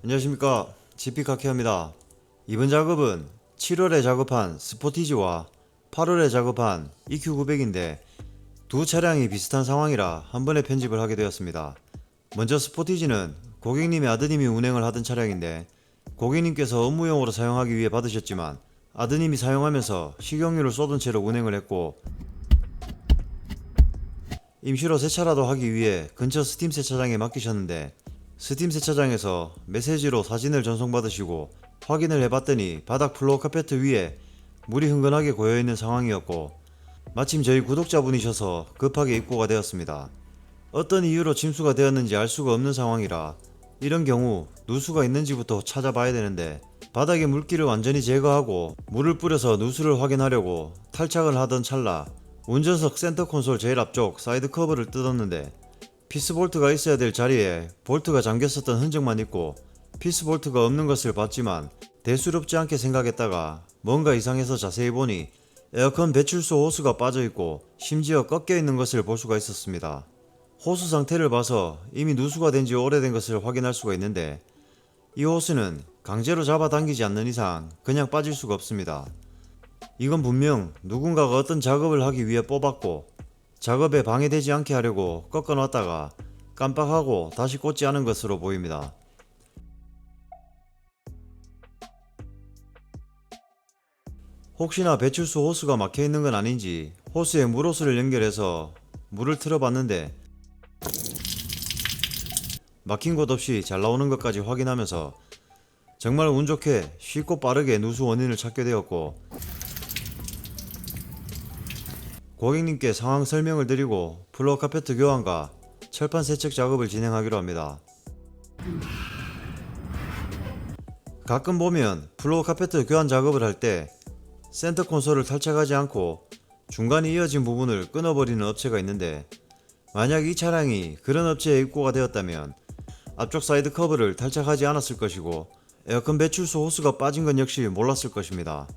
안녕하십니까, GP카케입니다. 이번 작업은 7월에 작업한 스포티지와 8월에 작업한 EQ900인데 두 차량이 비슷한 상황이라 한 번에 편집을 하게 되었습니다. 먼저 스포티지는 고객님의 아드님이 운행을 하던 차량인데 고객님께서 업무용으로 사용하기 위해 받으셨지만 아드님이 사용하면서 식용유를 쏟은 채로 운행을 했고, 임시로 세차라도 하기 위해 근처 스팀 세차장에 맡기셨는데 스팀 세차장에서 메시지로 사진을 전송받으시고 확인을 해봤더니 바닥 플로어 카페트 위에 물이 흥건하게 고여있는 상황이었고, 마침 저희 구독자분이셔서 급하게 입고가 되었습니다. 어떤 이유로 침수가 되었는지 알 수가 없는 상황이라 이런 경우 누수가 있는지부터 찾아봐야 되는데, 바닥에 물기를 완전히 제거하고 물을 뿌려서 누수를 확인하려고 탈착을 하던 찰나 운전석 센터 콘솔 제일 앞쪽 사이드 커버를 뜯었는데 피스볼트가 있어야 될 자리에 볼트가 잠겼었던 흔적만 있고, 피스볼트가 없는 것을 봤지만 대수롭지 않게 생각했다가 뭔가 이상해서 자세히 보니 에어컨 배출소 호스가 빠져있고 심지어 꺾여 있는 것을 볼 수가 있었습니다. 호스 상태를 봐서 이미 누수가 된 지 오래된 것을 확인할 수가 있는데, 이 호스는 강제로 잡아당기지 않는 이상 그냥 빠질 수가 없습니다. 이건 분명 누군가가 어떤 작업을 하기 위해 뽑았고 작업에 방해되지 않게 하려고 꺾어놨다가 깜빡하고 다시 꽂지 않은 것으로 보입니다. 혹시나 배출소 호스가 막혀있는 건 아닌지 호스에 물호스를 연결해서 물을 틀어봤는데 막힌 곳 없이 잘 나오는 것까지 확인하면서 정말 운 좋게 쉽고 빠르게 누수 원인을 찾게 되었고, 고객님께 상황 설명을 드리고 플로어 카페트 교환과 철판 세척 작업을 진행하기로 합니다. 가끔 보면 플로어 카페트 교환 작업을 할 때 센터 콘솔을 탈착하지 않고 중간에 이어진 부분을 끊어버리는 업체가 있는데, 만약 이 차량이 그런 업체에 입고가 되었다면 앞쪽 사이드 커버를 탈착하지 않았을 것이고 에어컨 배출소 호스가 빠진 건 역시 몰랐을 것입니다.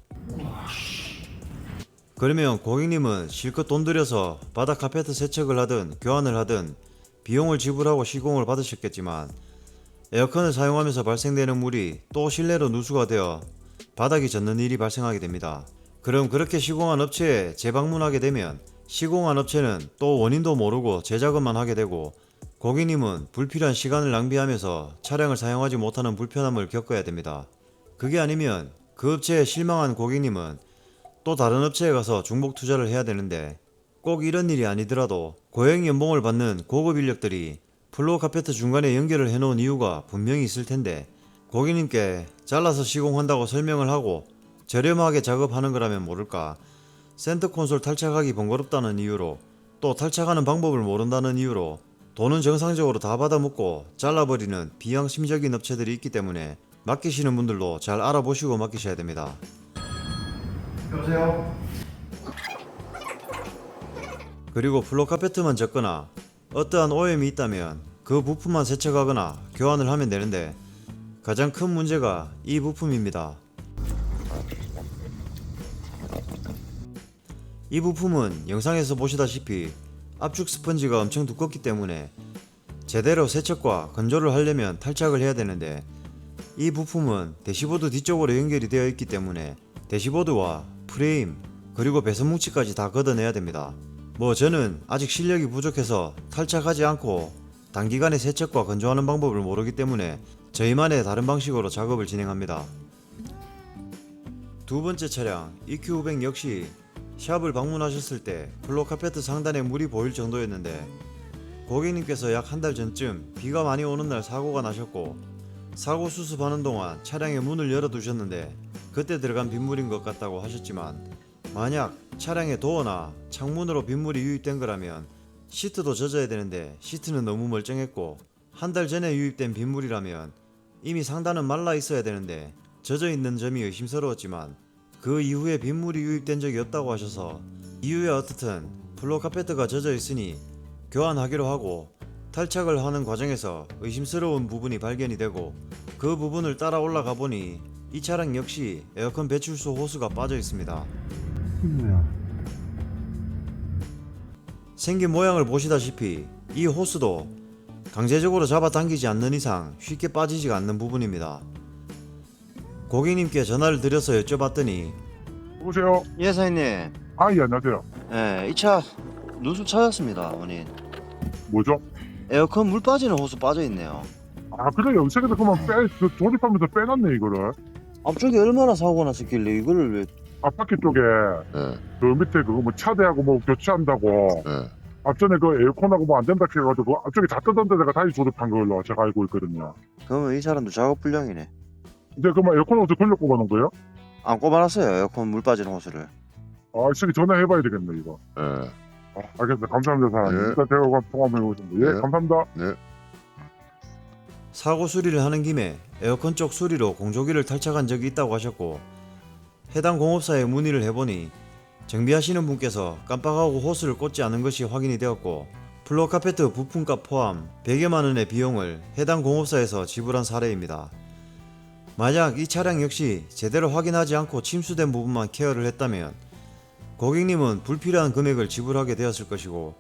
그러면 고객님은 실컷 돈 들여서 바닥 카페트 세척을 하든 교환을 하든 비용을 지불하고 시공을 받으셨겠지만 에어컨을 사용하면서 발생되는 물이 또 실내로 누수가 되어 바닥이 젖는 일이 발생하게 됩니다. 그럼 그렇게 시공한 업체에 재방문하게 되면 시공한 업체는 또 원인도 모르고 재작업만 하게 되고, 고객님은 불필요한 시간을 낭비하면서 차량을 사용하지 못하는 불편함을 겪어야 됩니다. 그게 아니면 그 업체에 실망한 고객님은 또 다른 업체에 가서 중복 투자를 해야 되는데, 꼭 이런 일이 아니더라도 고액 연봉을 받는 고급 인력들이 플로어 카페트 중간에 연결을 해놓은 이유가 분명히 있을 텐데, 고객님께 잘라서 시공한다고 설명을 하고 저렴하게 작업하는 거라면 모를까 센터 콘솔 탈착하기 번거롭다는 이유로, 또 탈착하는 방법을 모른다는 이유로 돈은 정상적으로 다 받아먹고 잘라버리는 비양심적인 업체들이 있기 때문에 맡기시는 분들도 잘 알아보시고 맡기셔야 됩니다. 여보세요? 그리고 플로어 카페트만 젖거나 어떠한 오염이 있다면 그 부품만 세척하거나 교환을 하면 되는데, 가장 큰 문제가 이 부품입니다. 이 부품은 영상에서 보시다시피 압축 스펀지가 엄청 두껍기 때문에 제대로 세척과 건조를 하려면 탈착을 해야 되는데, 이 부품은 대시보드 뒤쪽으로 연결이 되어 있기 때문에 대시보드와 프레임 그리고 배선 뭉치까지 다 걷어내야 됩니다. 저는 아직 실력이 부족해서 탈착하지 않고 단기간에 세척과 건조하는 방법을 모르기 때문에 저희만의 다른 방식으로 작업을 진행합니다. 두 번째 차량 EQ500 역시 샵을 방문하셨을 때 플로어 카페트 상단에 물이 보일 정도였는데, 고객님께서 약 한 달 전쯤 비가 많이 오는 날 사고가 나셨고 사고 수습하는 동안 차량의 문을 열어두셨는데 그때 들어간 빗물인 것 같다고 하셨지만, 만약 차량의 도어나 창문으로 빗물이 유입된 거라면 시트도 젖어야 되는데 시트는 너무 멀쩡했고, 한 달 전에 유입된 빗물이라면 이미 상단은 말라 있어야 되는데 젖어 있는 점이 의심스러웠지만 그 이후에 빗물이 유입된 적이 없다고 하셔서, 이후에 어떻든 플로어 카페트가 젖어 있으니 교환하기로 하고 탈착을 하는 과정에서 의심스러운 부분이 발견이 되고 그 부분을 따라 올라가 보니 이 차량 역시 에어컨 배출소 호스가 빠져 있습니다. 뭐야? 생긴 모양을 보시다시피 이 호스도 강제적으로 잡아당기지 않는 이상 쉽게 빠지지가 않는 부분입니다. 고객님께 전화를 드려서 여쭤봤더니 여보세요? 예 사장님, 아, 예, 안녕하세요. 이 차 누수 찾았습니다. 원인 뭐죠? 에어컨 물 빠지는 호스 빠져있네요. 아, 그래, 염색에서 그만 조립하면서 빼놨네, 이거를. 앞쪽에 얼마나 사고가 났었길래 이거를 왜... 앞바퀴 쪽에, 예, 그 밑에 그거 뭐 차대하고 뭐 교체한다고, 예. 앞전에 그 에어컨하고 뭐 안 된다 해가지고, 앞쪽에 다 뜨던데 내가 다시 조립한 걸로 제가 알고 있거든요. 그러면 이 사람도 작업 불량이네. 이제 그만 에어컨 어떻게 돌려 꼽아놓은 거예요? 안 꼽아놨어요, 에어컨 물 빠지는 호스를. 아, 저기 전화해봐야 되겠네, 이거. 예. 아, 알겠습니다. 감사합니다, 사장님. 예. 일단 제가 통화해보겠습니다. 예, 예. 감사합니다. 사고 수리를 하는 김에 에어컨 쪽 수리로 공조기를 탈착한 적이 있다고 하셨고, 해당 공업사에 문의를 해보니 정비하시는 분께서 깜빡하고 호스를 꽂지 않은 것이 확인이 되었고, 플로어 카페트 부품값 포함 100여만 원의 비용을 해당 공업사에서 지불한 사례입니다. 만약 이 차량 역시 제대로 확인하지 않고 침수된 부분만 케어를 했다면 고객님은 불필요한 금액을 지불하게 되었을 것이고,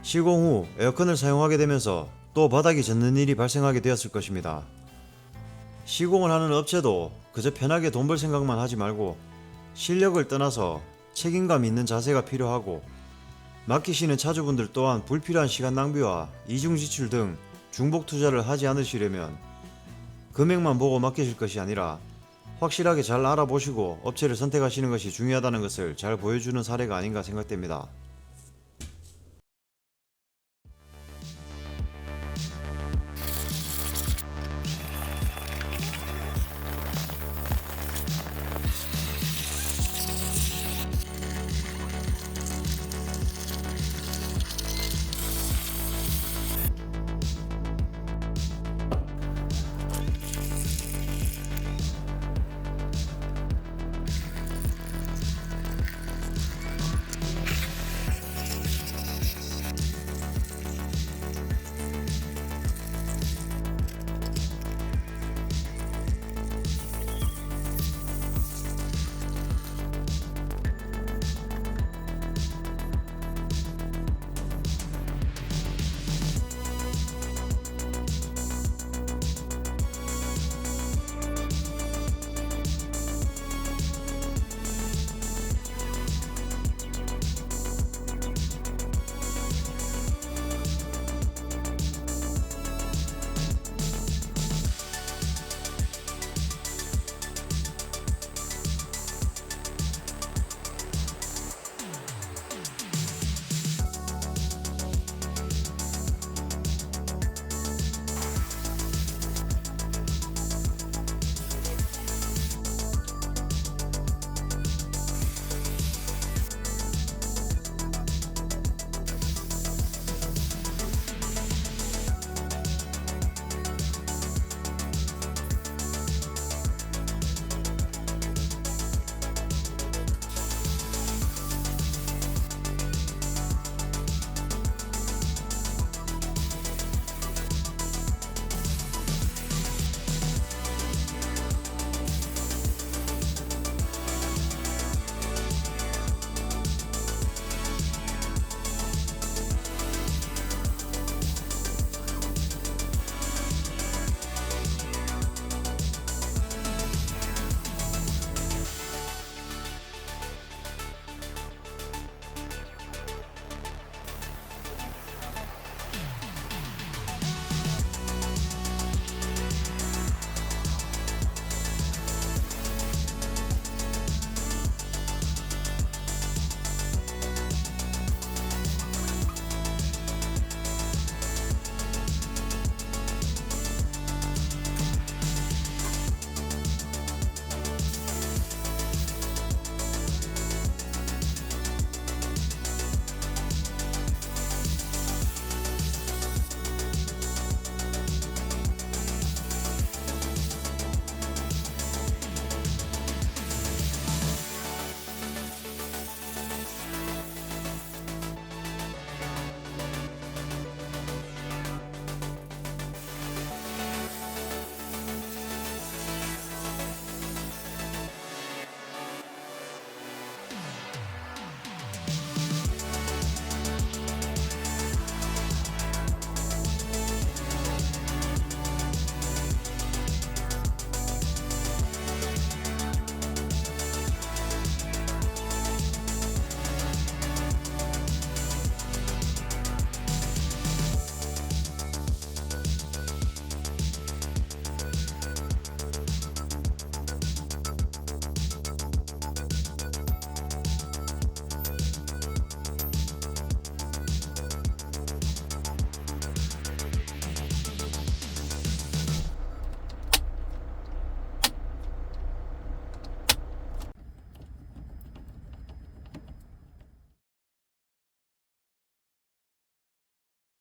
시공 후 에어컨을 사용하게 되면서 또 바닥이 젖는 일이 발생하게 되었을 것입니다. 시공을 하는 업체도 그저 편하게 돈 벌 생각만 하지 말고 실력을 떠나서 책임감 있는 자세가 필요하고, 맡기시는 차주분들 또한 불필요한 시간 낭비와 이중 지출 등 중복 투자를 하지 않으시려면 금액만 보고 맡기실 것이 아니라 확실하게 잘 알아보시고 업체를 선택하시는 것이 중요하다는 것을 잘 보여주는 사례가 아닌가 생각됩니다.